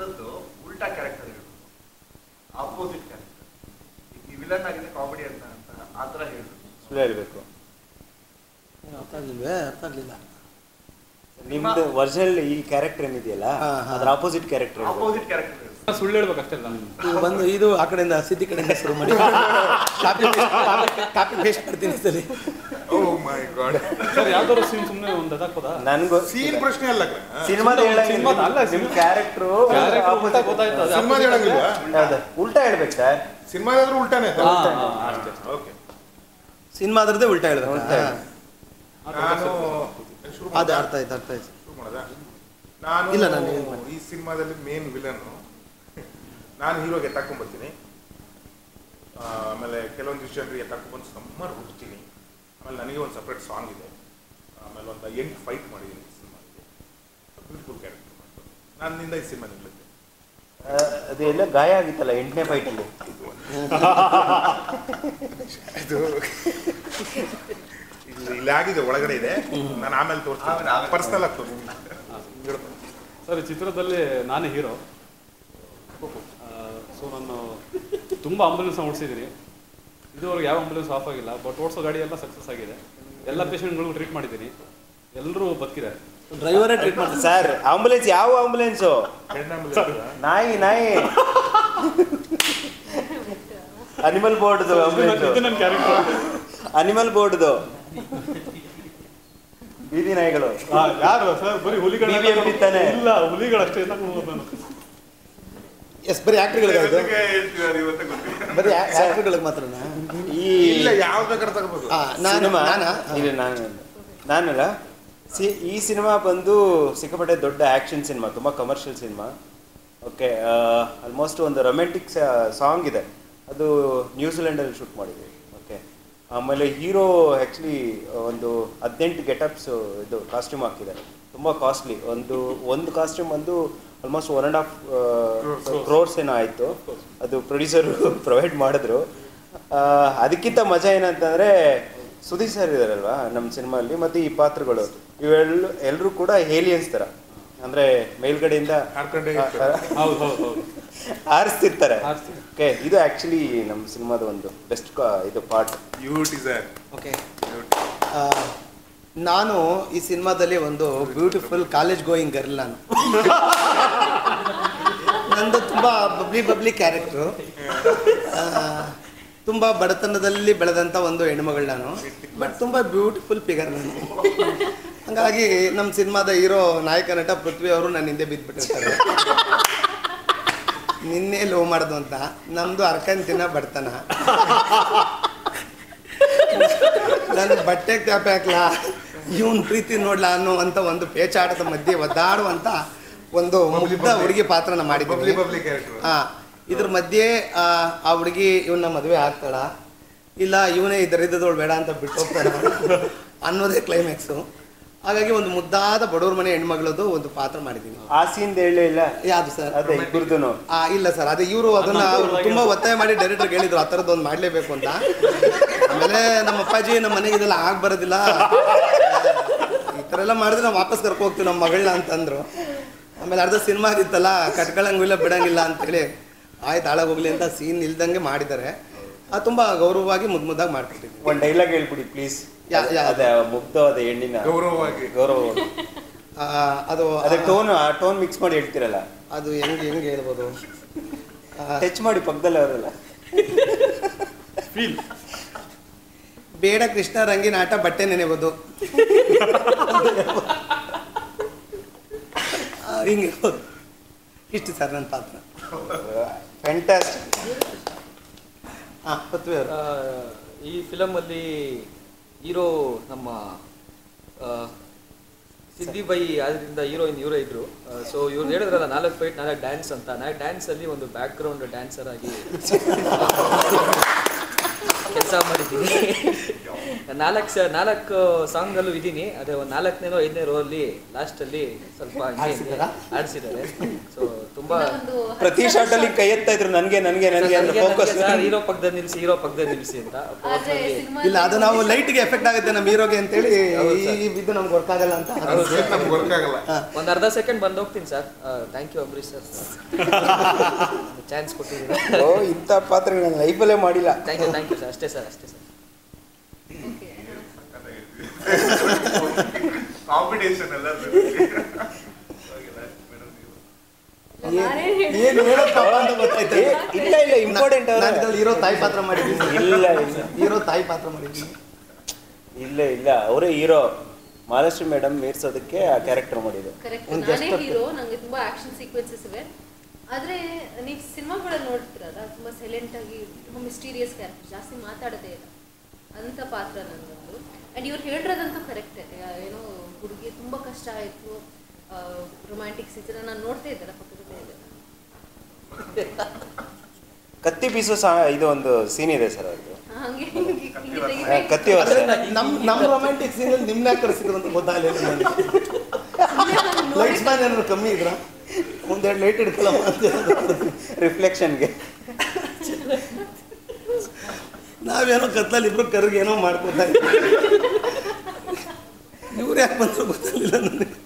ಅದದ್ದು ಉಲ್ಟಾ ಕ್ಯಾರೆಕ್ಟರ್ ಹೇಳೋದು, opposite character. ಈ ವಿಲನ್ ಆಗಿದೆ ಕಾಮಿಡಿ ಅಂತ ಆ ಥರ ಹೇಳೋದು ಸುಳ್ಳು ಹೇಳಬೇಕು. ಅರ್ಥ ಆಗಲಿಲ್ಲ. ನಿಮ್ದು ಒರಿಜಿನಲ್ ಈ ಕ್ಯಾರೆಕ್ಟರ್ ಏನಿದೆಯಲ್ಲ ಅದ್ರ ಆಪೋಸಿಟ್ ಕ್ಯಾರೆಕ್ಟರ್ ಸುಳ್ಳು ಹೇಳ್ಬೇಕು ಅಷ್ಟೇ. ಬಂದು ಇದು ಆ ಕಡೆಯಿಂದ ಸಿದ್ಧಿ ಕಡೆಯಿಂದ ಶುರು ಮಾಡಿ ಕಾಪಿ ಪೇಸ್ಟ್ ಮಾಡ್ತೀನಿ ಸರಿ. ಓ ಮೈ ಗಾಡ್ ಸರ್ ಯಾವ್ದಾದ್ರು ಸೀನ್ ಸುಮ್ಮನೆ ಒಂದು ಅದಾಕೋದಾ? ನನಗೂ ಸೀನ್ ಪ್ರಶ್ನೆ ಅಲ್ಲ, ಸಿನಿಮಾದ ಸಿನಿಮಾದ ಅಲ್ಲ, ನಿಮ್ಮ ಕ್ಯಾರೆಕ್ಟ್ರು ಗೊತ್ತಾಯ್ತು. ಸಿನಿಮಾದ ಹೇಳಂಗಿಲ್ವಾ? ಉಲ್ಟಾ ಹೇಳ್ಬೇಕು ಸರ್. ಸಿನಿಮಾದಾದ್ರೂ ಉಲ್ಟಾನೇ. ಓಕೆ, ಸಿನಿಮಾದ್ರದ್ದೇ ಉಲ್ಟಾ ಹೇಳ್ಬೇಕು. ನಾನು ಅದೇ ಅರ್ಥ ಆಯ್ತು ಶುರು ಮಾಡೋದಾ? ನಾನು ಇಲ್ಲ, ನಾನು ಈ ಸಿನಿಮಾದಲ್ಲಿ ಮೇನ್ ವಿಲನ್ ನಾನು ಹೀರೋಗೆ ಎತ್ತಾಕೊಂಡ್ಬರ್ತೀನಿ. ಆಮೇಲೆ ಕೆಲವೊಂದು ಜನರಿಗೆ ಎತ್ತಾಕೊಂಡ್ಬಂದು ಸಮ್ಮರ್ ಹುಡ್ತೀನಿ. ಆಮೇಲೆ ನನಗೆ ಒಂದು ಸಪ್ರೇಟ್ ಸಾಂಗ್ ಇದೆ. ಆಮೇಲೆ ಒಂದು ಎಂಟು ಫೈಟ್ ಮಾಡಿದ್ದೀನಿ ಈ ಸಿನಿಮಾಗೆ. ಬ್ಯೂಟಿಫುಲ್ ಕ್ಯಾರೆಕ್ಟರ್ ಮಾಡ್ತೀನಿ. ನನ್ನಿಂದ ಈ ಸಿನಿಮಾ ನಿಲ್ಲುತ್ತೆ. ಅದೆಲ್ಲ ಗಾಯ ಆಗಿತ್ತಲ್ಲ 8ನೇ ಫೈಟಲ್ಲಿ. ಇದು ಇಲ್ಲಿ ಆಗಿದೆ, ಒಳಗಡೆ ಇದೆ. ನಾನು ಆಮೇಲೆ ತೋರಿಸ್ತೀನಿ, ಪರ್ಸನಲ್ ಆಗಿ ತೋರಿಸ್ತೀನಿ. ಸರ್ ಈ ಚಿತ್ರದಲ್ಲಿ ನಾನೇ ಹೀರೋ. ಸೊ ನಾನು ತುಂಬ ಆಂಬುಲೆನ್ಸ್ ಓಡಿಸಿದ್ದೀನಿ. ಇದುವರೆಗೆ ಯಾವ ಆಂಬುಲೆನ್ಸ್ ಆಫ್ ಆಗಿಲ್ಲ. ಬಟ್ ಓಡಿಸೋ ಗಾಡಿ ಎಲ್ಲ ಸಕ್ಸಸ್ ಆಗಿದೆ. ಎಲ್ಲ ಪೇಷಂಟ್ಗಳಿಗೂ ಟ್ರೀಟ್ ಮಾಡಿದ್ದೀನಿ, ಎಲ್ಲರೂ ಬದುಕಿದ್ದಾರೆ. ಡ್ರೈವರೇ ಟ್ರೀಟ್ ಮಾಡ್ತಾರೆ ಸರ್. ಆಂಬುಲೆನ್ಸ್ ಯಾವ ಆಂಬುಲೆನ್ಸು? ನಾಯಿ ಅನಿಮಲ್ ಬೋರ್ಡ್ದು ಇದು ನನ್ನ ಕ್ಯಾರೆಕ್ಟರ್. ಅನಿಮಲ್ ಬೋರ್ಡ್ದು ಬೀದಿ ನಾಯಿಗಳು. ಯಾರು ಸರ್? ಬರೀ ಹುಲಿಗಳು ಇಲ್ಲ, ಹುಲಿಗಳಷ್ಟೇ. ಎಸ್, ಬರೀ ಆಕ್ಟರ್ಗಳಿಗೆ ಬರೀ ಆಕ್ಟರ್ಗಳಿಗೆ ಮಾತ್ರ. ಇಲ್ಲ, ಯಾವ್ದು ಬೇಕಾದ್ರೆ ತಗೋಬೋದು. ನಾನಲ್ಲ, ಈ ಸಿನಿಮಾ ಬಂದು ಸಿಕ್ಕಾಪಟ್ಟೆ ದೊಡ್ಡ ಆ್ಯಕ್ಷನ್ ಸಿನಿಮಾ, ತುಂಬ ಕಮರ್ಷಿಯಲ್ ಸಿನಿಮಾ. ಓಕೆ, ಆಲ್ಮೋಸ್ಟ್ ಒಂದು ರೊಮ್ಯಾಂಟಿಕ್ ಸಾಂಗ್ ಇದೆ, ಅದು ನ್ಯೂಜಿಲೆಂಡಲ್ಲಿ ಶೂಟ್ ಮಾಡಿದ್ವಿ. ಓಕೆ, ಆಮೇಲೆ ಹೀರೋ ಆ್ಯಕ್ಚುಲಿ ಒಂದು 18 ಗೆಟಪ್ಸ್ ಇದು ಕಾಸ್ಟ್ಯೂಮ್ ಹಾಕಿದ್ದಾರೆ. ತುಂಬ ಕಾಸ್ಟ್ಲಿ. ಒಂದು ಕಾಸ್ಟ್ಯೂಮ್ ಒಂದು ಆಲ್ಮೋಸ್ಟ್ 1.5 crores ಏನೋ ಆಯಿತು. ಅದು ಪ್ರೊಡ್ಯೂಸರು ಪ್ರೊವೈಡ್ ಮಾಡಿದ್ರು. ಅದಕ್ಕಿಂತ ಮಜಾ ಏನಂತಂದರೆ ಸುದೀಪ್ ಸರ್ ಇದ್ದಾರಲ್ವಾ ನಮ್ಮ ಸಿನಿಮಾಲ್ಲಿ, ಮತ್ತು ಈ ಪಾತ್ರಗಳು ಎಲ್ಲರೂ ಕೂಡ ಏಲಿಯನ್ಸ್ ಥರ, ಅಂದರೆ ಮೇಲ್ಗಡೆಯಿಂದ ಆರಿಸ್ತಿರ್ತಾರೆ. ಓಕೆ, ಇದು ಆ್ಯಕ್ಚುಲಿ ನಮ್ಮ ಸಿನಿಮಾದ ಒಂದು ಬೆಸ್ಟ್ ಇದು ಪಾರ್ಟ್. ಓಕೆ, ನಾನು ಈ ಸಿನಿಮಾದಲ್ಲಿ ಒಂದು ಬ್ಯೂಟಿಫುಲ್ ಕಾಲೇಜ್ ಗೋಯಿಂಗ್ ಗರ್ಲ್. ನಂದು ತುಂಬ ಬಬ್ಲಿ ಕ್ಯಾರೆಕ್ಟ್ರು. ತುಂಬ ಬಡತನದಲ್ಲಿ ಬೆಳೆದಂಥ ಒಂದು ಹೆಣ್ಮಗಳು ನಾನು. ಬಟ್ ತುಂಬ ಬ್ಯೂಟಿಫುಲ್ ಫಿಗರ್ ನಾನು. ಹಾಗಾಗಿ ನಮ್ಮ ಸಿನಿಮಾದ ಹೀರೋ ನಾಯಕ ನಟ ಪೃಥ್ವಿ ಅವರು ನನ್ನ ಹಿಂದೆ ಬಿದ್ದುಬಿಟ್ಟಿರ್ತಾರೆ. ನಿನ್ನೆ ಲವ್ ಮಾಡೋದು ಅಂತ. ನಮ್ಮದು ಅರ್ಕಂತಿನ ಬಡತನ. ನಾನು ಬಟ್ಟೆಗೆ ತ್ಯಾಪೆ ಹಾಕ್ಲಾ, ಇವನ್ ಪ್ರೀತಿ ನೋಡ್ಲಾ ಅನ್ನುವಂಥ ಒಂದು ಪೇಚಾಟದ ಮಧ್ಯೆ ಒದ್ದಾಡುವಂಥ ಒಂದು ಮುಗ್ಧ ಹುಡುಗಿ ಪಾತ್ರನ ಮಾಡಿದ್ದೀವಿ. ಇದ್ರ ಮಧ್ಯೆ ಆ ಹುಡುಗಿ ಇವನ್ನ ಮದುವೆ ಆಗ್ತಾಳ, ಇಲ್ಲ ಇವನೇ ಇದರಿದ್ದದವಳು ಬೇಡ ಅಂತ ಬಿಟ್ಟು ಹೋಗ್ತಾಳ ಅನ್ನೋದೇ ಕ್ಲೈಮ್ಯಾಕ್ಸು. ಹಾಗಾಗಿ ಒಂದು ಮುದ್ದಾದ ಬಡವ್ರ ಮನೆ ಹೆಣ್ಮಗಳದು ಒಂದು ಪಾತ್ರ ಮಾಡಿದ್ದೀನಿ. ಆ ಸೀನ್ ಹೇಳಲೇ ಇಲ್ಲ. ಯಾವುದು ಸರ್? ಅದೇ ಇಬ್ಬರದು. ಇಲ್ಲ ಸರ್, ಅದೇ ಇವರು ಅದನ್ನ ತುಂಬ ಒತ್ತಾಯ ಮಾಡಿ ಡೈರೆಕ್ಟರ್ಗೆ ಹೇಳಿದ್ರು ಆ ಥರದ್ದು ಒಂದು ಮಾಡಲೇಬೇಕು ಅಂತ. ಆಮೇಲೆ ನಮ್ಮ ಅಪ್ಪಾಜಿ ನಮ್ಮ ಮನೆಗೆ ಇದೆಲ್ಲ ಬರೋದಿಲ್ಲ, ಈ ಥರ ಎಲ್ಲ ಮಾಡಿದ್ರೆ ನಾವು ವಾಪಸ್ ಕರ್ಕೊ ಹೋಗ್ತೀವಿ ನಮ್ಮ ಮಗಳನ್ನ ಅಂತಂದ್ರು. ಆಮೇಲೆ ಅರ್ಧ ಸಿನಿಮಾ ಆಗಿತ್ತಲ್ಲ, ಕಟ್ಕೊಳ್ಳಂಗಿಲ್ಲ ಬಿಡಂಗಿಲ್ಲ ಅಂತೇಳಿ ಆಯ್ತು ಹಾಳಾಗೋಗ್ಲಿ ಅಂತ ಸೀನ್ ಇಲ್ದಂಗೆ ಮಾಡಿದ್ದಾರೆ. ಅದು ತುಂಬ ಗೌರವವಾಗಿ ಮುದ್ದಾಗಿ ಮಾಡ್ತಿದ್ದೀವಿ. ಒಂದು ಡೈಲಾಗ್ ಹೇಳ್ಬಿಡಿ ಪ್ಲೀಸ್. ಮುಗ್ಧವಾದ ಹೆಣ್ಣಿನ ಗೌರವವಾಗಿ. ಅದು ಅದೇ ಟೋನ್ ಮಿಕ್ಸ್ ಮಾಡಿ ಹೇಳ್ತಿರಲ್ಲ, ಅದು ಹೆಂಗೆ ಹೇಳ್ಬೋದು? ಟಚ್ ಮಾಡಿ ಪಕ್ಕದಲ್ಲಿ ಅವರೆಲ್ಲ. ಬೇಡ ಕೃಷ್ಣ ರಂಗಿನ ಆಟ ಬಟ್ಟೆ ನೆನೆಬೋದು ಹಿಂಗಿರ್ಬೋದು. ಇಷ್ಟು ಸರ್ ನನ್ನ ಪಾತ್ರ. ಫ್ಯಾಂಟಾಸ್ಟಿಕ್. ಪೃಥ್ವಿ ಅವರು ಈ ಫಿಲಮಲ್ಲಿ ಹೀರೋ ನಮ್ಮ ಸಿದ್ದಿ ಬೈ ಆದ್ರಿಂದ ಹೀರೋಯಿನ್ ಇವರೇ ಇದ್ರು. ಸೊ ಇವ್ರು ಹೇಳಿದ್ರಲ್ಲ 4 ಫೈಟ್ 4 ಡ್ಯಾನ್ಸ್ ಅಂತ. 4 ಡ್ಯಾನ್ಸಲ್ಲಿ ಒಂದು ಬ್ಯಾಕ್ ಗ್ರೌಂಡ್ ಡ್ಯಾನ್ಸರ್ ಆಗಿ ಕೆಲಸ ಮಾಡಿದ್ದೀನಿ. ನಾಲ್ಕು ಸಾಂಗಲ್ಲೂ ಇದ್ದೀನಿ. ಅದೇ ಒಂದು 4ನೇನೋ 5ನೇ ರೋಲ್ಲಿ ಲಾಸ್ಟಲ್ಲಿ ಸ್ವಲ್ಪ ಆಡಿಸಿದ್ದಾರೆ. ಸೊ ತುಂಬಾ ಪ್ರತಿ ಶಾಟ್ ಅಲ್ಲಿ ಕೈ ಎತ್ತಾ ಇದ್ರು ನನಗೆ ಫೋಕಸ್ ಹೀರೋ ಪಕ್ಕದಲ್ಲಿ ನಿಲ್ಲಿಸಿ ಅಂತ. ಇಲ್ಲ, ಅದು ನಾವು ಲೈಟ್ಗೆ ಎಫೆಕ್ಟ್ ಆಗುತ್ತೆ ನಮ್ಮ ಹೀರೋಗೆ ಅಂತೇಳಿ ಈ ಬಿದ್ದು ನಮ್ಗೆ ವರ್ಕ್ ಆಗಲ್ಲ ಅಂತ. ಒಂದು ಅರ್ಧ ಸೆಕೆಂಡ್ ಬಂದು ಹೋಗ್ತೀನಿ sir. Thank you Ambareesh sir, chance ಕೊಟ್ಟಿದ್ದೀನಿ. ಇಂಥ ಪಾತ್ರ ನಾನು ಲೈಫಲ್ಲೇ ಮಾಡಿಲ್ಲ. Thank you sir. ಅಷ್ಟೇ ಸರ್. ಕಾಂಪಿಟೇಷನ್ ಎಲ್ಲ ಏನು ಹೇಳೋಕ್ಕಪ್ಪ ಅಂತ ಗೊತ್ತಾಯ್ತು. ಇಲ್ಲ ಇಂಪಾರ್ಟೆಂಟ್ ಹೀರೋ ತಾಯಿ ಪಾತ್ರ ಮಾಡಿದ್ದೀನಿ. ಹೀರೋ ತಾಯಿ ಪಾತ್ರ ಮಾಡಿದ್ದೀನಿ. ಇಲ್ಲ ಅವರೇ ಹೀರೋ. ಮಹಾಲಕ್ಷ್ಮಿ ಮೇಡಮ್ ಮೀರ್ಸೋದಕ್ಕೆ ಆ ಕ್ಯಾರೆಕ್ಟರ್ ಮಾಡಿದ್ರು. ನಾನೇ ಹೀರೋ. ನಂಗೆ ತುಂಬಾ ಆಕ್ಷನ್ ಸೀಕ್ವೆನ್ಸಸ್ ಇವೆ. ಆದ್ರೆ ನೀವು ಸಿನಿಮಾಗಳಲ್ಲಿ ನೋಡ್ತಿರಲ್ಲ, ತುಂಬಾ ಸೈಲೆಂಟ್ ಆಗಿ ತುಂಬಾ ಮಿಸ್ಟೀರಿಯಸ್ ಕ್ಯಾರೆಕ್ಟರ್, ಜಾಸ್ತಿ ಮಾತಾಡೋದೇ ಇಲ್ಲ ಅಂತ ಪಾತ್ರ ನನ್ನೊಂದು. ಆ್ಯಂಡ್ ಇವ್ರು ಹೇಳಿರೋದಂತೂ ಕರೆಕ್ಟೇ. ಏನೋ ಹುಡುಗಿ ತುಂಬ ಕಷ್ಟ ಆಯಿತು, ರೊಮ್ಯಾಂಟಿಕ್ ಸೀಸನ್ ನಾನು ನೋಡ್ತಾ ಇದ್ದಲ್ಲ ಪಕ್ಕದಲ್ಲೇ ಇದೆ. ಕತ್ತಿ ಪೀಸು ಇದು ಒಂದು ಸೀನ್ ಇದೆ ಸರ್ ಅದು. ಹಂಗೆ ಕತ್ತಿ ನಮ್ಮ ರೊಮ್ಯಾಂಟಿಕ್ ಸೀನಲ್ಲಿ ನಿಮ್ಮನ್ನ ಕರೆಸಿದ್ರು ಅಂತ ಗೊತ್ತಾಗಲಿಲ್ಲ ನನಗೆ. ಲೈಟ್ಸ್ ಮ್ಯಾನ್ ಏನಾದ್ರು ಕಮ್ಮಿ ಇದ್ರ ಒಂದೆರಡು ಲೈಟ್ ಇಡ್ಕೊಳ್ಳಮ್ಮ ಅಂತ ರಿಫ್ಲೆಕ್ಷನ್ಗೆ. ನಾವೇನೋ ಕತ್ತಲ್ಲಿ ಇಬ್ರು ಕರ್ಗೆ ಏನೋ ಮಾಡ್ಕೊತಾ ಇವ್ರು ಯಾಕೆ ಬಂದ್ರು ಗೊತ್ತಾಗಲಿಲ್ಲ ನನಗೆ.